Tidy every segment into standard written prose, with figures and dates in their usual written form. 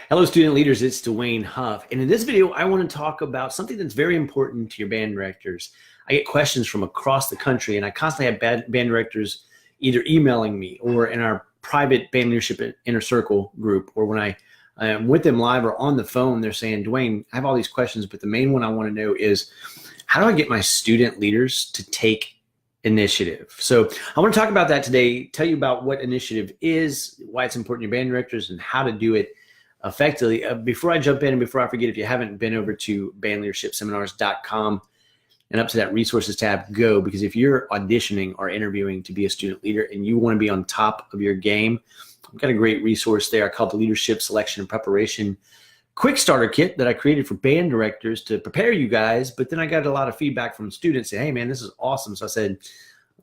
Hello, student leaders. It's Dwayne Huff. And in this video, I want to talk about something that's very important to your band directors. I get questions from across the country, and I constantly have band directors either emailing me or in our private band leadership inner circle group, or when I am with them live or on the phone, they're saying, Dwayne, I have all these questions, but the main one I want to know is, how do I get my student leaders to take initiative? So I want to talk about that today, tell you about what initiative is, why it's important to your band directors, and how to do it effectively. Before I jump in and before I forget, if you haven't been over to bandleadershipseminars.com and up to that resources tab, go, because if you're auditioning or interviewing to be a student leader and you want to be on top of your game, I've got a great resource there. I call it the Leadership Selection and Preparation Quick Starter Kit that I created for band directors to prepare you guys. But then I got a lot of feedback from students saying, hey man, this is awesome. So I said,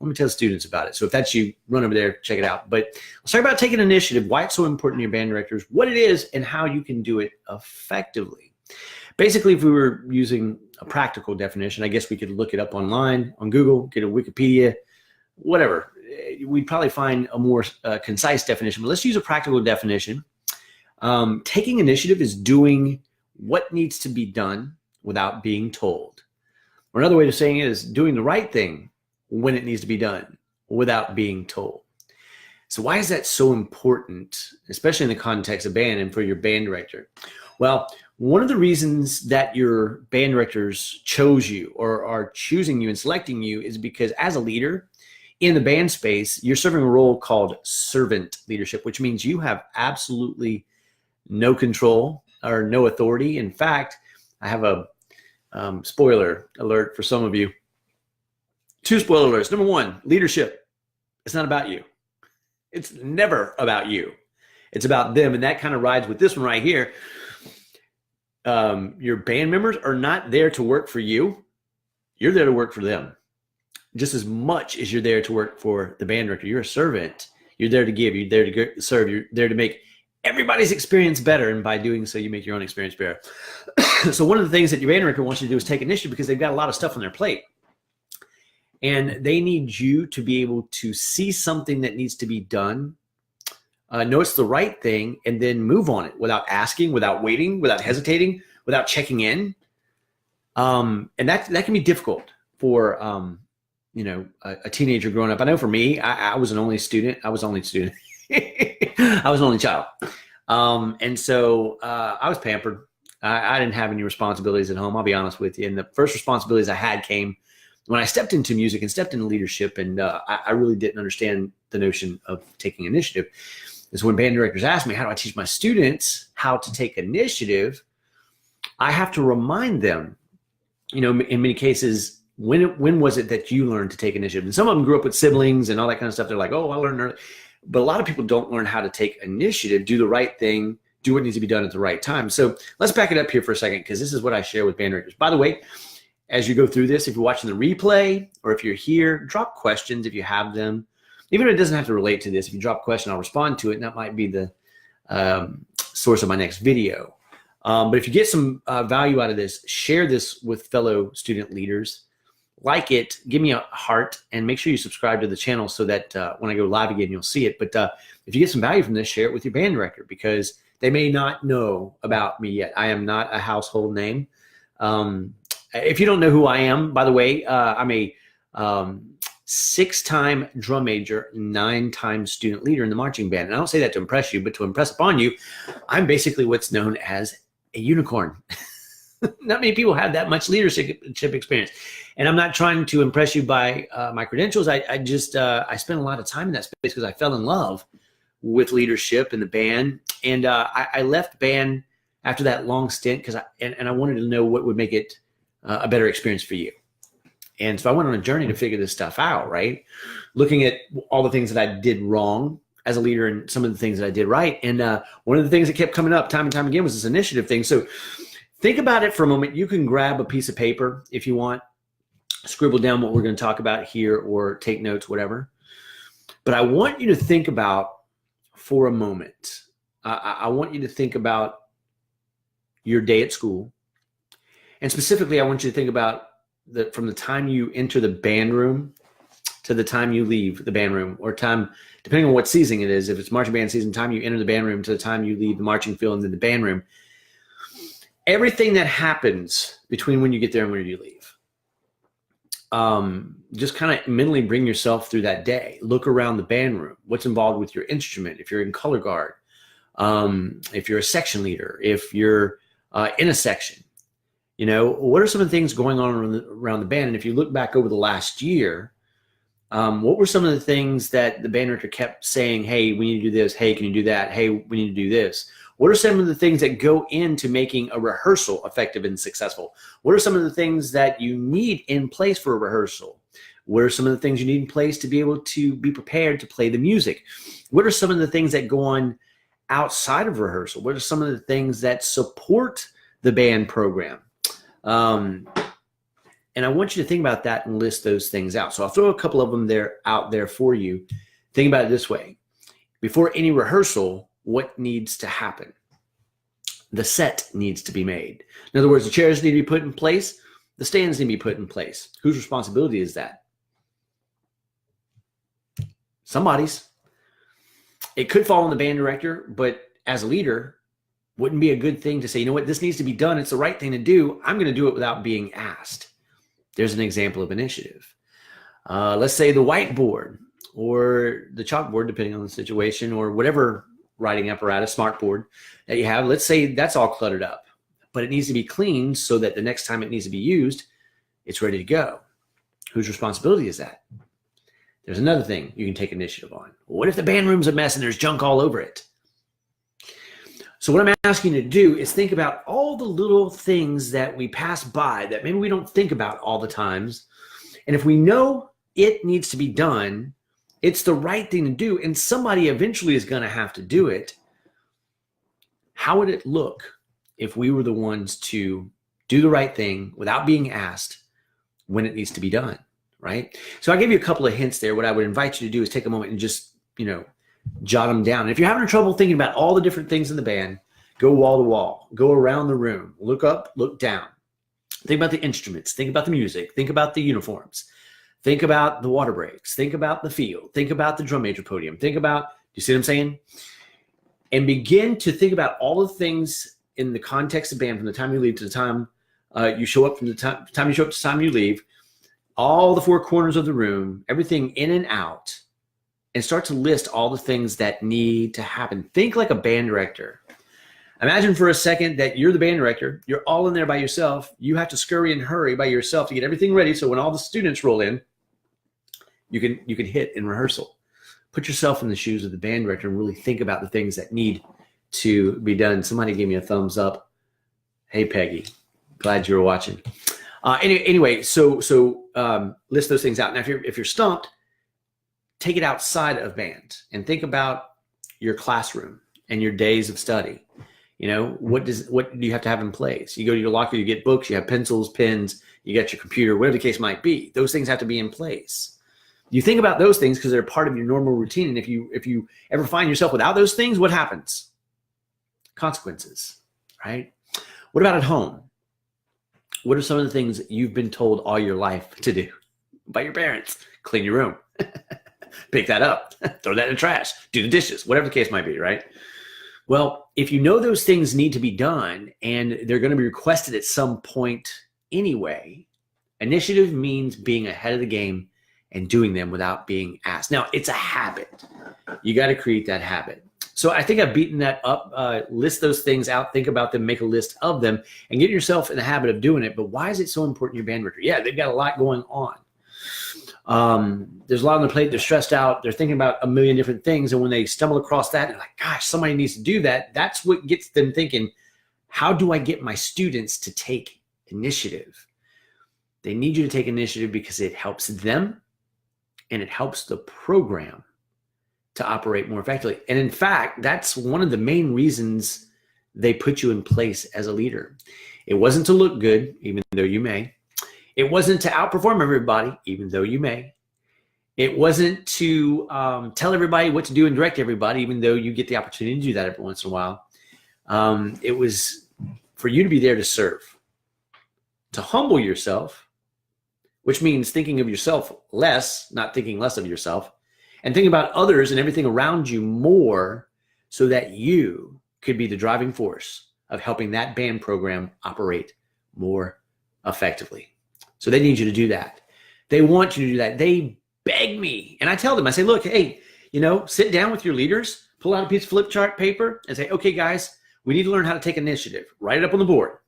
let me tell students about it. So if that's you, run over there, check it out. But let's talk about taking initiative, why it's so important to your band directors, what it is, and how you can do it effectively. Basically, if we were using a practical definition, I guess we could look it up online, on Google, get a Wikipedia, whatever. We'd probably find a more concise definition, but let's use a practical definition. Taking initiative is doing what needs to be done without being told. Or another way of saying it is doing the right thing when it needs to be done without being told. So why is that so important, especially in the context of band and for your band director? Well, one of the reasons that your band directors chose you or are choosing you and selecting you is because as a leader in the band space, you're serving a role called servant leadership, which means you have absolutely no control or no authority. In fact, I have a spoiler alert for some of you. 2 spoiler alerts. Number 1, leadership. It's not about you. It's never about you. It's about them. And that kind of rides with this one right here. Your band members are not there to work for you. You're there to work for them. Just as much as you're there to work for the band director. You're a servant. You're there to give. You're there to serve. You're there to make everybody's experience better. And by doing so, you make your own experience better. So one of the things that your band director wants you to do is take initiative because they've got a lot of stuff on their plate. And they need you to be able to see something that needs to be done, know it's the right thing, and then move on it without asking, without waiting, without hesitating, without checking in. And that can be difficult for a teenager growing up. I know for me, I was an only student. I was only student. I was an only child. And so I was pampered. I didn't have any responsibilities at home, I'll be honest with you. And the first responsibilities I had came when I stepped into music and stepped into leadership, and I really didn't understand the notion of taking initiative, is when band directors ask me, how do I teach my students how to take initiative? I have to remind them, in many cases, when was it that you learned to take initiative? And some of them grew up with siblings and all that kind of stuff. They're like, oh, I learned early. But a lot of people don't learn how to take initiative, do the right thing, do what needs to be done at the right time. So let's back it up here for a second, because this is what I share with band directors. By the way, as you go through this, if you're watching the replay or if you're here, drop questions if you have them. Even if it doesn't have to relate to this, if you drop a question, I'll respond to it, and that might be the source of my next video. But if you get some value out of this, share this with fellow student leaders. Like it, give me a heart, and make sure you subscribe to the channel so that when I go live again, you'll see it. But if you get some value from this, share it with your band director, because they may not know about me yet. I am not a household name. If you don't know who I am, by the way, I'm a 6-time drum major, 9-time student leader in the marching band. And I don't say that to impress you, but to impress upon you, I'm basically what's known as a unicorn. Not many people have that much leadership experience. And I'm not trying to impress you by my credentials. I spent a lot of time in that space because I fell in love with leadership in the band. And I left band after that long stint because I wanted to know what would make it a better experience for you. And so I went on a journey to figure this stuff out, right? Looking at all the things that I did wrong as a leader and some of the things that I did right. And one of the things that kept coming up time and time again was this initiative thing. So think about it for a moment. You can grab a piece of paper if you want, scribble down what we're going to talk about here, or take notes, whatever. But I want you to think about for a moment. I want you to think about your day at school. And specifically, I want you to think about from the time you enter the band room to the time you leave the band room, or time, depending on what season it is. If it's marching band season, time you enter the band room to the time you leave the marching field and then the band room. Everything that happens between when you get there and when you leave. Just kind of mentally bring yourself through that day. Look around the band room. What's involved with your instrument? If you're in color guard, if you're a section leader, if you're in a section, you know, what are some of the things going on around the band? And if you look back over the last year, what were some of the things that the band director kept saying? Hey, we need to do this. Hey, can you do that? Hey, we need to do this. What are some of the things that go into making a rehearsal effective and successful? What are some of the things that you need in place for a rehearsal? What are some of the things you need in place to be able to be prepared to play the music? What are some of the things that go on outside of rehearsal? What are some of the things that support the band program? And I want you to think about that and list those things out. So I'll throw a couple of them out there for you. Think about it this way. Before any rehearsal, what needs to happen? The set needs to be made. In other words, the chairs need to be put in place. The stands need to be put in place. Whose responsibility is that? Somebody's. It could fall on the band director, but as a leader, wouldn't be a good thing to say, you know what, this needs to be done. It's the right thing to do. I'm going to do it without being asked. There's an example of initiative. Let's say the whiteboard or the chalkboard, depending on the situation, or whatever writing apparatus, smartboard that you have. Let's say that's all cluttered up, but it needs to be cleaned so that the next time it needs to be used, it's ready to go. Whose responsibility is that? There's another thing you can take initiative on. What if the band room's a mess and there's junk all over it? So what I'm asking you to do is think about all the little things that we pass by that maybe we don't think about all the times. And if we know it needs to be done, it's the right thing to do, and somebody eventually is going to have to do it. How would it look if we were the ones to do the right thing without being asked when it needs to be done, right? So I'll give you a couple of hints there. What I would invite you to do is take a moment and just, jot them down. And if you're having trouble thinking about all the different things in the band, go wall to wall, go around the room, look up, look down. Think about the instruments, think about the music, think about the uniforms, think about the water breaks, think about the field, think about the drum major podium, think about, do you see what I'm saying? And begin to think about all the things in the context of band from the time you leave to the time you show up, from the time you show up to the time you leave, all the four corners of the room, everything in and out, and start to list all the things that need to happen. Think like a band director. Imagine for a second that you're the band director. You're all in there by yourself. You have to scurry and hurry by yourself to get everything ready. So when all the students roll in, you can hit in rehearsal. Put yourself in the shoes of the band director and really think about the things that need to be done. Somebody gave me a thumbs up. Hey, Peggy, glad you were watching. Anyway, so list those things out. Now, if you're stumped, take it outside of band and think about your classroom and your days of study. What do you have to have in place? You go to your locker, you get books, you have pencils, pens, you got your computer, whatever the case might be. Those things have to be in place. You think about those things because they're part of your normal routine. And if you ever find yourself without those things, what happens? Consequences, right? What about at home? What are some of the things that you've been told all your life to do by your parents? Clean your room. Pick that up, throw that in the trash, do the dishes, whatever the case might be, right? Well, if you know those things need to be done and they're going to be requested at some point anyway, initiative means being ahead of the game and doing them without being asked. Now, it's a habit. You got to create that habit. So I think I've beaten that up. List those things out, think about them, make a list of them, and get yourself in the habit of doing it. But why is it so important to your band director? Yeah, they've got a lot going on. There's a lot on the plate. They're stressed out. They're thinking about a million different things. And when they stumble across that, they're like, gosh, somebody needs to do that. That's what gets them thinking, how do I get my students to take initiative? They need you to take initiative because it helps them and it helps the program to operate more effectively. And in fact, that's one of the main reasons they put you in place as a leader. It wasn't to look good, even though you may. It wasn't to outperform everybody, even though you may. It wasn't to tell everybody what to do and direct everybody, even though you get the opportunity to do that every once in a while. It was for you to be there to serve, to humble yourself which means thinking of yourself less, not thinking less of yourself, and thinking about others and everything around you more so that you could be the driving force of helping that band program operate more effectively. So they need you to do that. They want you to do that. They beg me. And I tell them, I say, look, hey, sit down with your leaders, pull out a piece of flip chart paper and say, okay, guys, we need to learn how to take initiative. Write it up on the board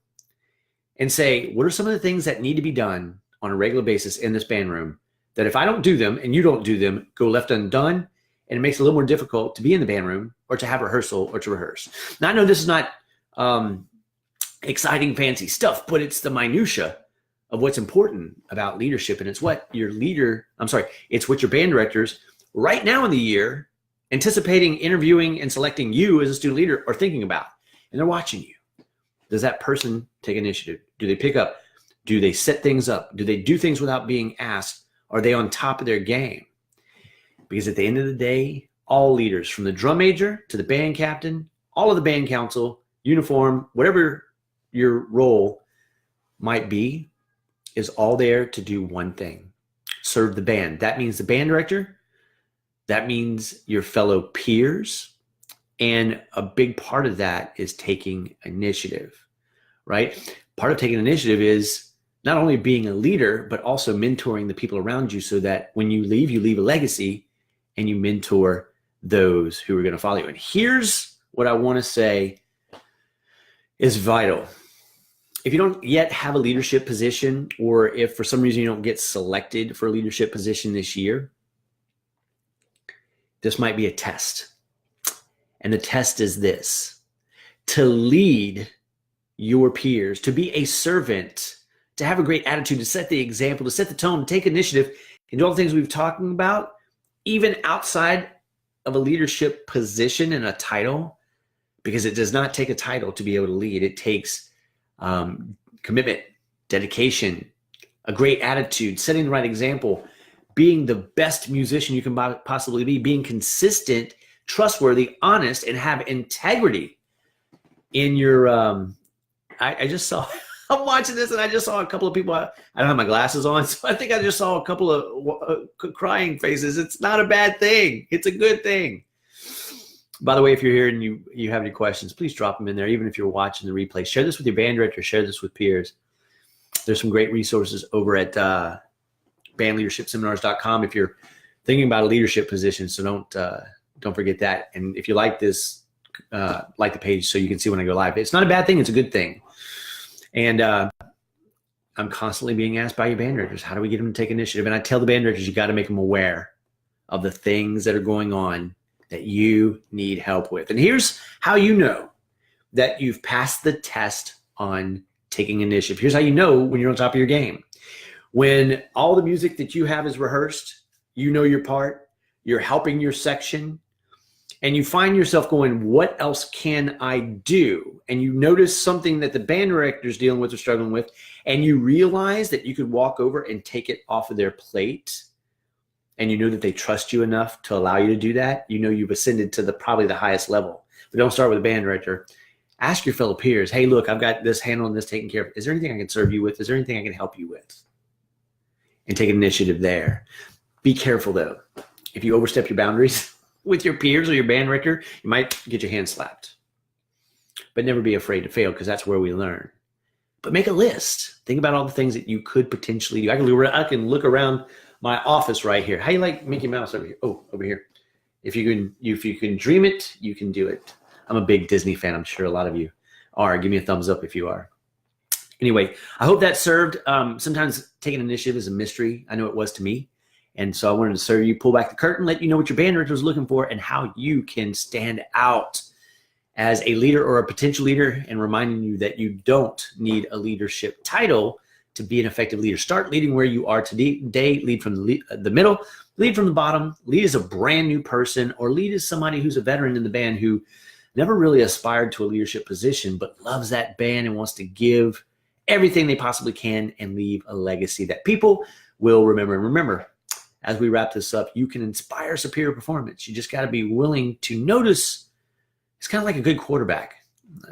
and say, what are some of the things that need to be done on a regular basis in this band room that if I don't do them and you don't do them, go left undone, and it makes it a little more difficult to be in the band room or to have rehearsal or to rehearse. Now, I know this is not exciting, fancy stuff, but it's the minutia of what's important about leadership. And it's what it's what your band directors right now in the year, anticipating, interviewing, and selecting you as a student leader are thinking about. And they're watching you. Does that person take initiative? Do they pick up? Do they set things up? Do they do things without being asked? Are they on top of their game? Because at the end of the day, all leaders, from the drum major to the band captain, all of the band council, uniform, whatever your role might be, is all there to do one thing: serve the band. That means the band director. That means your fellow peers. And a big part of that is taking initiative, right? Part of taking initiative is not only being a leader, but also mentoring the people around you so that when you leave a legacy and you mentor those who are going to follow you. And here's what I want to say is vital. If you don't yet have a leadership position, or if for some reason you don't get selected for a leadership position this year, this might be a test. And the test is this: to lead your peers, to be a servant, to have a great attitude, to set the example, to set the tone, to take initiative, and do all the things we've talking about, even outside of a leadership position and a title, because it does not take a title to be able to lead. It takes commitment, dedication, a great attitude, setting the right example, being the best musician you can possibly be, being consistent, trustworthy, honest, and have integrity in your I just saw I'm watching this and I just saw a couple of people. I don't have my glasses on, so I think I just saw a couple of crying faces. It's not a bad thing. It's a good thing. By the way, if you're here and you have any questions, please drop them in there. Even if you're watching the replay, share this with your band director, share this with peers. There's some great resources over at bandleadershipseminars.com if you're thinking about a leadership position. So don't forget that. And if you like this, like the page so you can see when I go live. It's not a bad thing. It's a good thing. And I'm constantly being asked by your band directors, how do we get them to take initiative? And I tell the band directors, you got to make them aware of the things that are going on that you need help with. And here's how you know that you've passed the test on taking initiative. Here's how you know when you're on top of your game. When all the music that you have is rehearsed, you know your part, you're helping your section, and you find yourself going, what else can I do? And you notice something that the band director is dealing with or struggling with, and you realize that you could walk over and take it off of their plate, and you know that they trust you enough to allow you to do that. You know you've ascended to probably the highest level. But don't start with a band director. Ask your fellow peers, hey, look, I've got this handled and this taken care of. Is there anything I can serve you with? Is there anything I can help you with? And take initiative there. Be careful, though. If you overstep your boundaries with your peers or your band director, you might get your hand slapped. But never be afraid to fail, because that's where we learn. But make a list. Think about all the things that you could potentially do. I can look around my office right here. How you like Mickey Mouse over here? Oh, over here. If you can dream it, you can do it. I'm a big Disney fan. I'm sure a lot of you are. Give me a thumbs up if you are. Anyway, I hope that served. Sometimes taking initiative is a mystery. I know it was to me. And so I wanted to serve you, pull back the curtain, let you know what your band director was looking for and how you can stand out as a leader or a potential leader, and reminding you that you don't need a leadership title to be an effective leader. Start leading where you are today. Lead from the middle, lead from the bottom, lead as a brand new person, or lead as somebody who's a veteran in the band who never really aspired to a leadership position, but loves that band and wants to give everything they possibly can and leave a legacy that people will remember. And remember, as we wrap this up, you can inspire superior performance. You just got to be willing to notice. It's kind of like a good quarterback.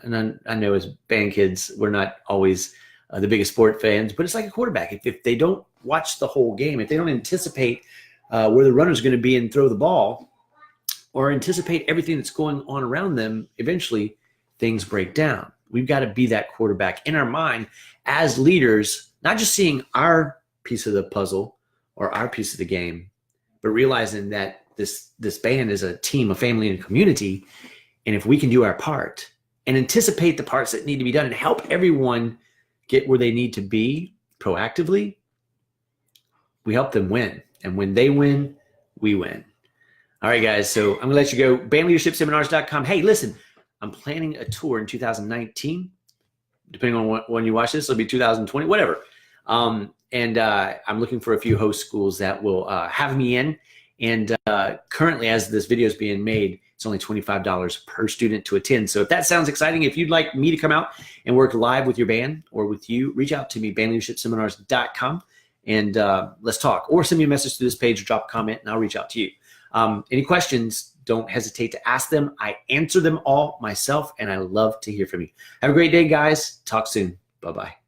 And I know as band kids, we're not always the biggest sport fans, but it's like a quarterback. If they don't watch the whole game, if they don't anticipate where the runner's going to be and throw the ball, or anticipate everything that's going on around them, eventually things break down. We've got to be that quarterback in our mind as leaders, not just seeing our piece of the puzzle or our piece of the game, but realizing that this band is a team, a family, and a community. And if we can do our part and anticipate the parts that need to be done and help everyone get where they need to be proactively, we help them win. And when they win, we win. All right, guys. So I'm going to let you go. bandleadershipseminars.com. Hey, listen, I'm planning a tour in 2019. Depending on when you watch this, it'll be 2020, whatever. I'm looking for a few host schools that will have me in. And currently, as this video is being made, it's only $25 per student to attend. So if that sounds exciting, if you'd like me to come out and work live with your band or with you, reach out to me, bandleadershipseminars.com, and let's talk. Or send me a message to this page or drop a comment, and I'll reach out to you. Any questions, don't hesitate to ask them. I answer them all myself, and I love to hear from you. Have a great day, guys. Talk soon. Bye-bye.